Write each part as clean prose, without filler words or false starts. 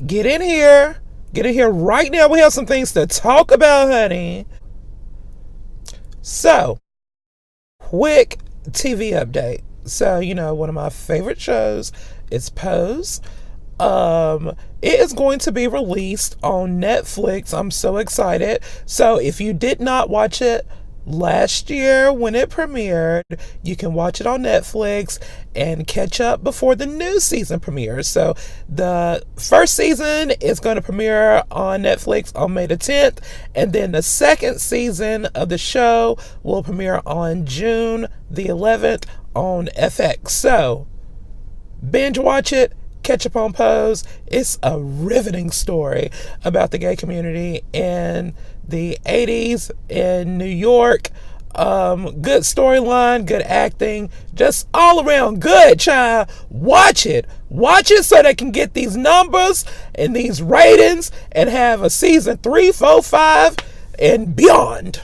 get in here. Get in here right now. We have some things to talk about, honey. So, quick TV update. So, one of my favorite shows is Pose. It is going to be released on Netflix. I'm so excited. So, if you did not watch it last year when it premiered, you can watch it on Netflix and catch up before the new season premieres. So the first season is going to premiere on Netflix on May the 10th, and then the second season of the show will premiere on June the 11th on FX. So binge watch it, catch up on Pose. It's a riveting story about the gay community in the 80s in New York. Good storyline, good acting, just all around good, child. Watch it so they can get these numbers and these ratings and have a season 3, 4, 5 and beyond.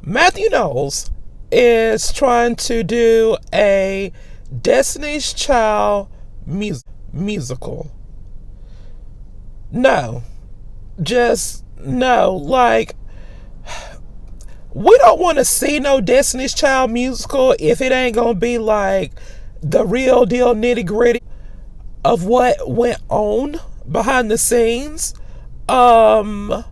Matthew Knowles is trying to do a Destiny's Child musical. No. Like, we don't want to see no Destiny's Child musical if it ain't gonna be like the real deal nitty gritty of what went on behind the scenes. And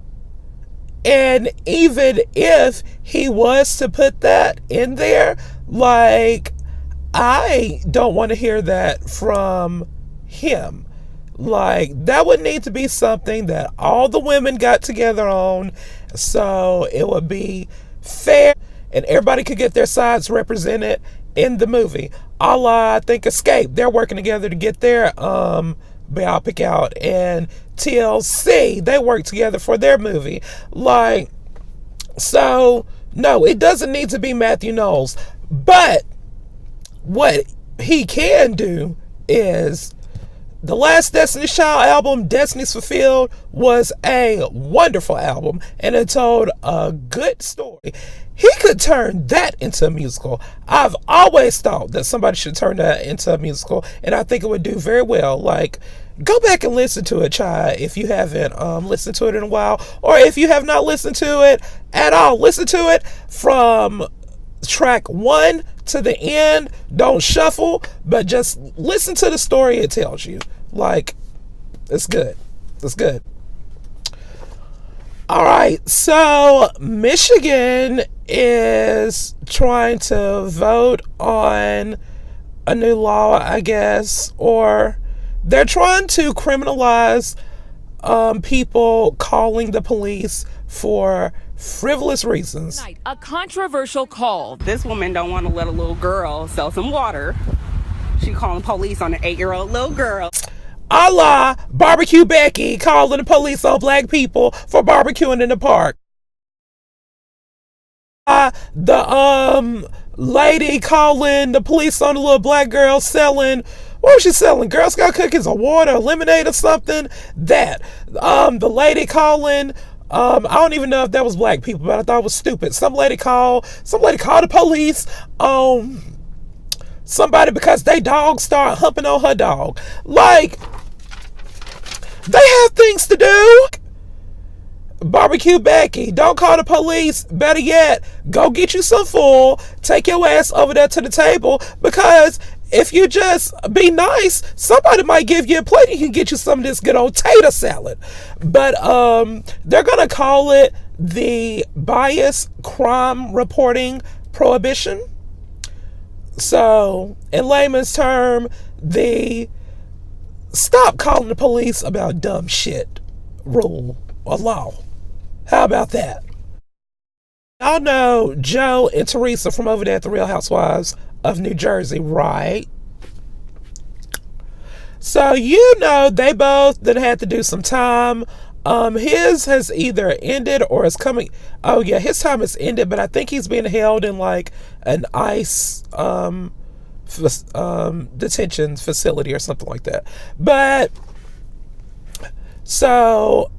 even if he was to put that in there, like, I don't want to hear that from him. Like, that would need to be something that all the women got together on, so it would be fair and everybody could get their sides represented in the movie. A la, I think, Escape. They're working together to get their biopic out, and TLC, they work together for their movie. Like, so no, it doesn't need to be Matthew Knowles. But what he can do is, the last Destiny's Child album, Destiny's Fulfilled, was a wonderful album and it told a good story. He could turn that into a musical. I've always thought that somebody should turn that into a musical, and I think it would do very well. Like, go back and listen to it, child, if you haven't listened to it in a while, or if you have not listened to it at all, listen to it from track 1 to the end. Don't shuffle, but just listen to the story it tells you. Like, it's good. It's good. All right, so Michigan is trying to vote on a new law, I guess, or they're trying to criminalize people calling the police for frivolous reasons. A controversial call. This woman don't want to let a little girl sell some water. She calling police on an 8-year-old little girl. A la Barbecue Becky calling the police on black people for barbecuing in the park. The lady calling the police on the little black girl selling, what was she selling? Girl Scout cookies or water or lemonade or something? That. The lady calling, I don't even know if that was black people, but I thought it was stupid. Some lady called the police on somebody because they dog started humping on her dog. Like, they have things to do. Barbecue Becky, don't call the police. Better yet, go get you some food. Take your ass over there to the table, because if you just be nice, somebody might give you a plate and you can get you some of this good old tater salad. But they're gonna call it the bias crime reporting prohibition. So, in layman's term, the stop calling the police about dumb shit rule or law. How about that? Y'all know Joe and Teresa from over there at the Real Housewives of New Jersey, right? So, they both then had to do some time. His has either ended or is coming. Oh yeah, his time is ended, but I think he's being held in like an ICE detention facility or something like that. But so,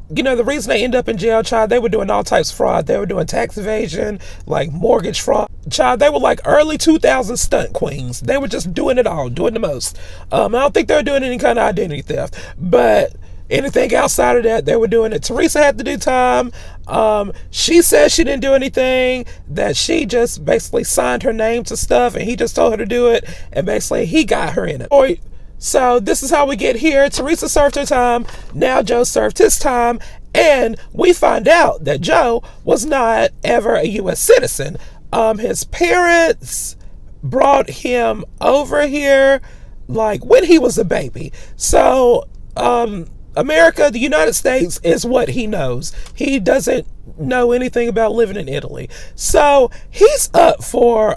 the reason they end up in jail, child, they were doing all types of fraud. They were doing tax evasion, like mortgage fraud. Child, they were like early 2000 stunt queens. They were just doing it all, doing the most. I don't think they were doing any kind of identity theft, but anything outside of that, they were doing it. Teresa had to do time. She said she didn't do anything, that she just basically signed her name to stuff and he just told her to do it, and basically he got her in it. So this is how we get here. Teresa served her time. Now Joe served his time. And we find out that Joe was not ever a U.S. citizen. His parents brought him over here like when he was a baby. So America, the United States, is what he knows. He doesn't know anything about living in Italy. So he's up for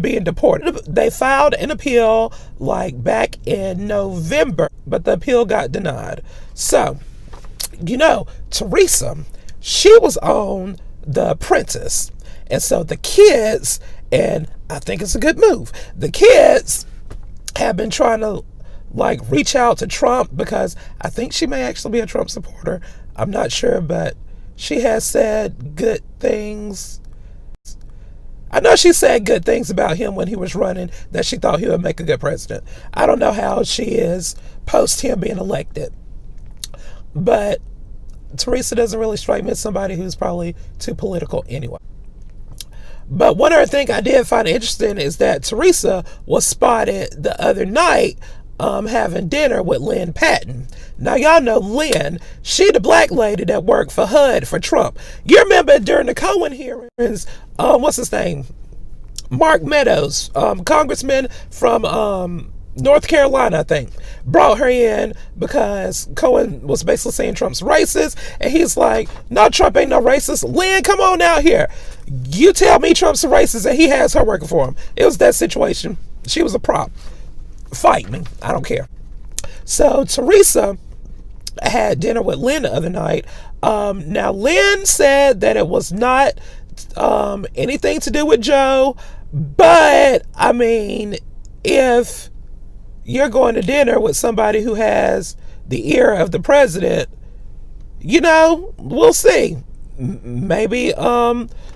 being deported. They filed an appeal like back in November, but the appeal got denied. So, Teresa, she was on The Apprentice. And so the kids, and I think it's a good move, the kids have been trying to like reach out to Trump, because I think she may actually be a Trump supporter. I'm not sure, but she has said good things. I know she said good things about him when he was running, that she thought he would make a good president. I don't know how she is post him being elected, but Teresa doesn't really strike me as somebody who's probably too political anyway. But one other thing I did find interesting is that Teresa was spotted the other night having dinner with Lynn Patton. Now, y'all know Lynn. She the black lady that worked for HUD for Trump. You remember during the Cohen hearings, what's his name? Mark Meadows, congressman from North Carolina, I think, brought her in because Cohen was basically saying Trump's racist. And he's like, no, Trump ain't no racist. Lynn, come on out here. You tell me Trump's a racist, and he has her working for him. It was that situation. She was a prop. Fight me. I don't care. So Teresa had dinner with Lynn the other night. Now, Lynn said that it was not anything to do with Joe. But, I mean, if you're going to dinner with somebody who has the ear of the president, we'll see. Maybe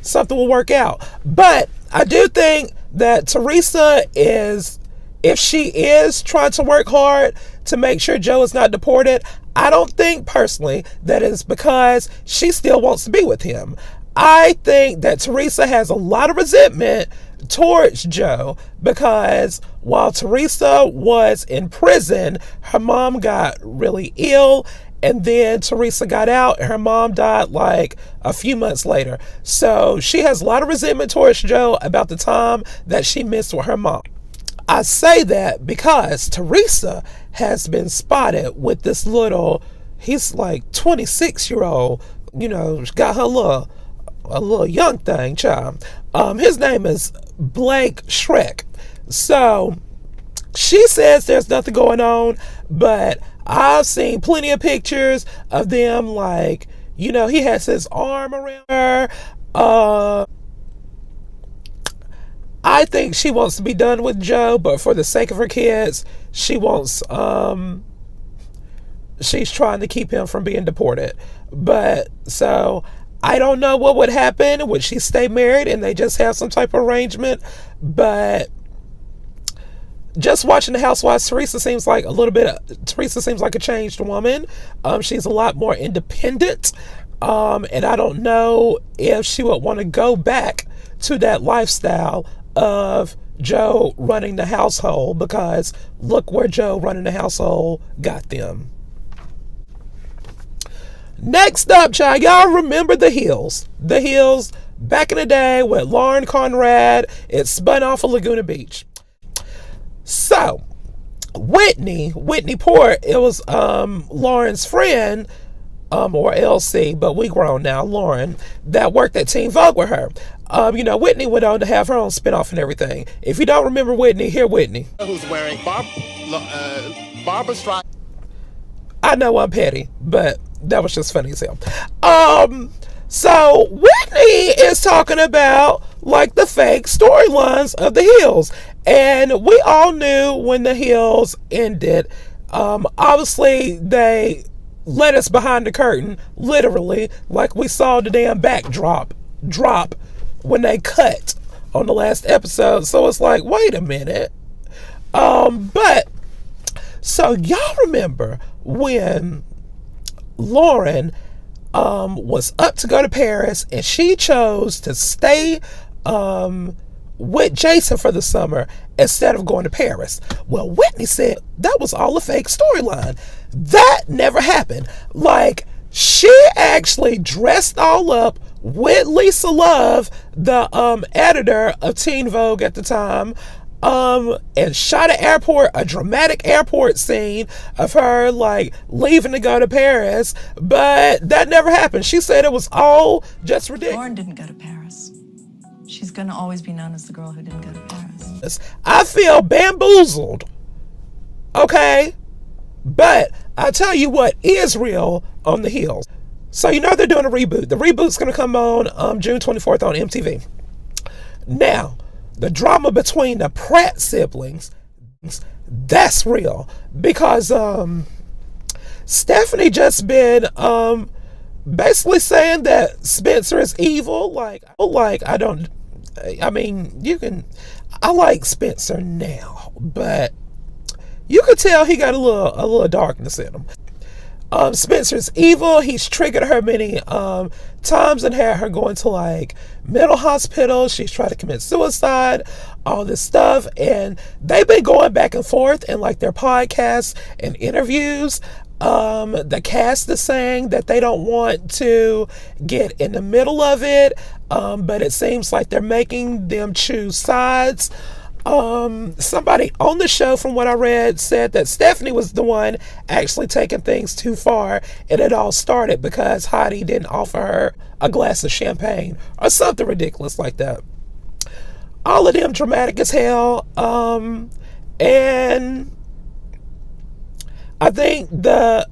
something will work out. But I do think that Teresa is, if she is trying to work hard to make sure Joe is not deported, I don't think personally that it's because she still wants to be with him. I think that Teresa has a lot of resentment towards Joe because while Teresa was in prison, her mom got really ill, and then Teresa got out and her mom died like a few months later. So she has a lot of resentment towards Joe about the time that she missed with her mom. I say that because Teresa has been spotted with this he's like 26-year-old, got her a little young thing, child. His name is Blake Shrek. So she says there's nothing going on, but I've seen plenty of pictures of them, like, he has his arm around her. I think she wants to be done with Joe, but for the sake of her kids, she's trying to keep him from being deported. But so I don't know what would happen. Would she stay married and they just have some type of arrangement? But just watching the Housewives, Teresa seems like a changed woman. She's a lot more independent. And I don't know if she would want to go back to that lifestyle of Joe running the household, because look where Joe running the household got them. Next up, child, y'all remember The Hills. The Hills, back in the day with Lauren Conrad. It spun off of Laguna Beach. So, Whitney Port, it was Lauren's friend, or LC, but we grown now, Lauren, that worked at Teen Vogue with her. Whitney went on to have her own spinoff and everything. If you don't remember Whitney, hear Whitney. Who's wearing Barbara Streisand. I know I'm petty, but that was just funny as hell. So Whitney is talking about like the fake storylines of The Hills, and we all knew when The Hills ended. Obviously they let us behind the curtain, literally, like we saw the damn backdrop drop when they cut on the last episode. So it's like, wait a minute. But so y'all remember when Lauren was up to go to Paris and she chose to stay with Jason for the summer instead of going to Paris. Well, Whitney said that was all a fake storyline. That never happened. Like, she actually dressed all up with Lisa Love, the editor of Teen Vogue at the time, and shot a dramatic airport scene of her like leaving to go to Paris, but that never happened. She said it was all just ridiculous. Lauren didn't go to Paris. She's gonna always be known as the girl who didn't go to Paris. I feel bamboozled. Okay? But I tell you what is real on the heels. So you know they're doing a reboot. The reboot's gonna come on June 24th on MTV. Now, the drama between the Pratt siblings, that's real. Because Stephanie just been basically saying that Spencer is evil. I like Spencer now, but you could tell he got a little darkness in him. Spencer's evil. He's triggered her many times and had her going to like mental hospitals. She's tried to commit suicide, all this stuff. And they've been going back and forth in like their podcasts and interviews. The cast is saying that they don't want to get in the middle of it, but it seems like they're making them choose sides. Somebody on the show, from what I read, said that Stephanie was the one actually taking things too far, and it all started because Heidi didn't offer her a glass of champagne or something ridiculous like that. All of them dramatic as hell, and I think the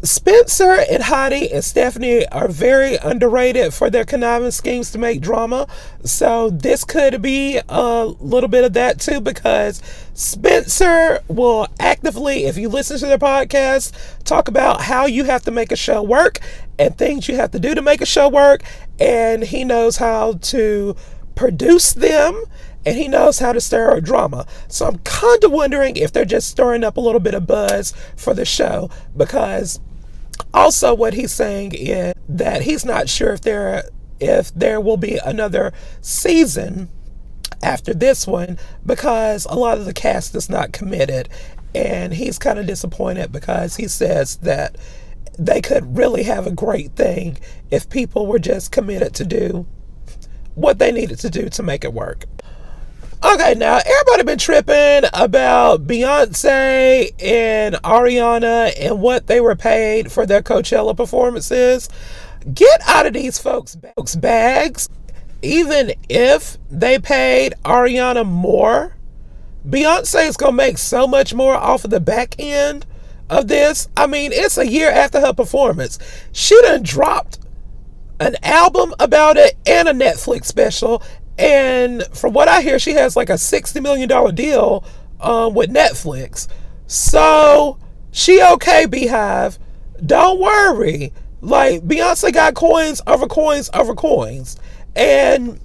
Spencer and Heidi and Stephanie are very underrated for their conniving schemes to make drama. So this could be a little bit of that too, because Spencer will actively, if you listen to their podcast, talk about how you have to make a show work and things you have to do to make a show work. And he knows how to produce them, and he knows how to stir up drama. So I'm kind of wondering if they're just stirring up a little bit of buzz for the show, because also what he's saying is that he's not sure if there will be another season after this one, because a lot of the cast is not committed, and he's kind of disappointed because he says that they could really have a great thing if people were just committed to do what they needed to do to make it work. Okay, now everybody been tripping about Beyonce and Ariana and what they were paid for their Coachella performances. Get out of these folks' bags. Even if they paid Ariana more, Beyonce is gonna make so much more off of the back end of this. I mean, it's a year after her performance. She done dropped an album about it and a Netflix special. And from what I hear, she has like a $60 million deal with Netflix. So she okay, Beehive. Don't worry. Like, Beyonce got coins over coins over coins. And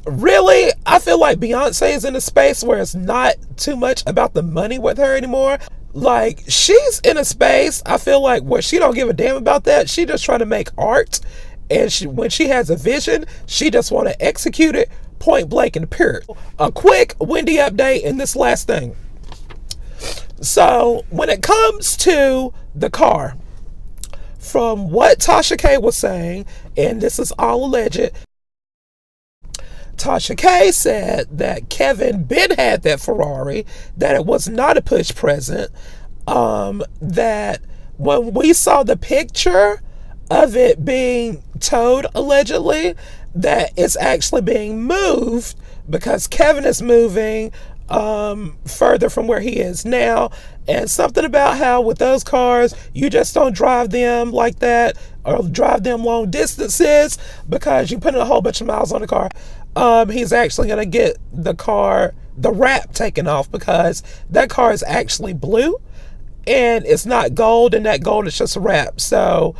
really, I feel like Beyonce is in a space where it's not too much about the money with her anymore. Like, she's in a space, I feel like, where she don't give a damn about that. She just trying to make art. And when she has a vision, she just want to execute it point blank and period. A quick Wendy update in this last thing. So when it comes to the car, from what Tasha K was saying, and this is all alleged, Tasha K said that Kevin Ben had that Ferrari, that it was not a push present, that when we saw the picture of it being towed, allegedly, that it's actually being moved because Kevin is moving further from where he is now. And something about how with those cars, you just don't drive them like that or drive them long distances because you put in a whole bunch of miles on the car. He's actually going to get the wrap taken off because that car is actually blue and it's not gold, and that gold is just a wrap. So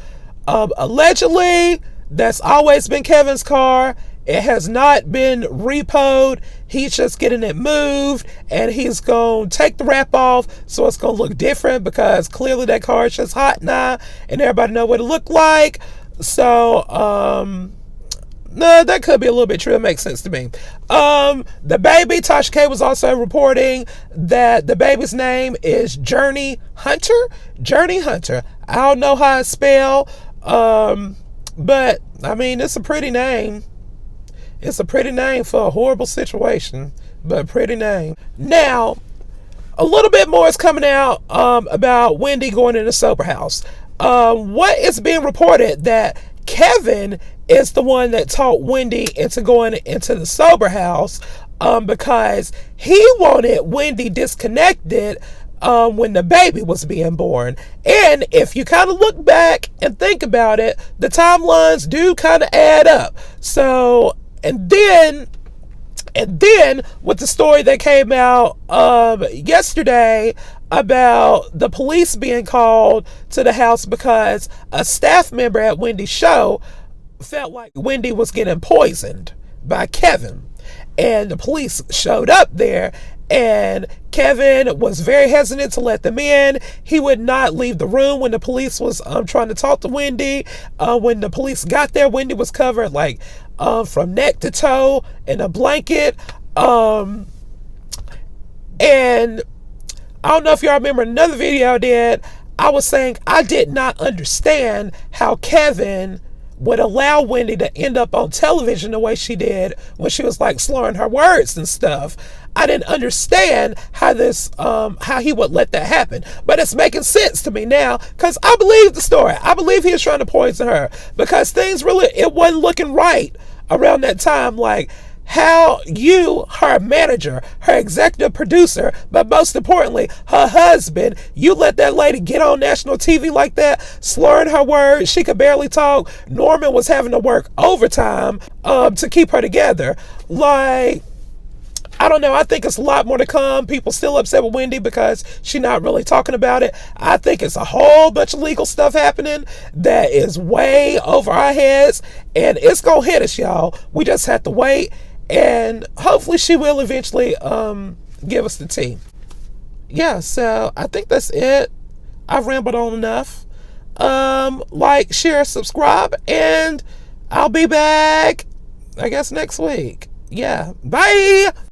allegedly, that's always been Kevin's car. It has not been repoed. He's just getting it moved, and he's going to take the wrap off, so it's going to look different, because clearly that car is just hot now, and everybody know what it looked like. So, no, that could be a little bit true. It makes sense to me. The baby, Tasha K was also reporting that the baby's name is Journey Hunter. Journey Hunter. I don't know how it's spelled, but I mean, it's a pretty name. It's a pretty name for a horrible situation, but a pretty name. Now, a little bit more is coming out about Wendy going in the sober house. What is being reported that Kevin is the one that talked Wendy into going into the sober house, because he wanted Wendy disconnected when the baby was being born. And if you kind of look back and think about it, the timelines do kind of add up. So, and then with the story that came out yesterday about the police being called to the house because a staff member at Wendy's show felt like Wendy was getting poisoned by Kevin, and the police showed up there, and Kevin was very hesitant to let them in. He would not leave the room when the police was trying to talk to Wendy. When the police got there, Wendy was covered like from neck to toe in a blanket, and I don't know if y'all remember another video I did. I was saying I did not understand how Kevin would allow Wendy to end up on television the way she did when she was like slurring her words and stuff. I didn't understand how he would let that happen, but it's making sense to me now, because I believe the story. I believe he was trying to poison her, because things really, it wasn't looking right around that time. Like, how you, her manager, her executive producer, but most importantly, her husband, you let that lady get on national TV like that, slurring her words. She could barely talk. Norman was having to work overtime to keep her together. Like, I don't know. I think it's a lot more to come. People still upset with Wendy because she's not really talking about it. I think it's a whole bunch of legal stuff happening that is way over our heads, and it's going to hit us, y'all. We just have to wait. And hopefully she will eventually give us the tea. Yeah, so I think that's it. I've rambled on enough. Like, share, subscribe, and I'll be back, I guess, next week. Yeah, bye!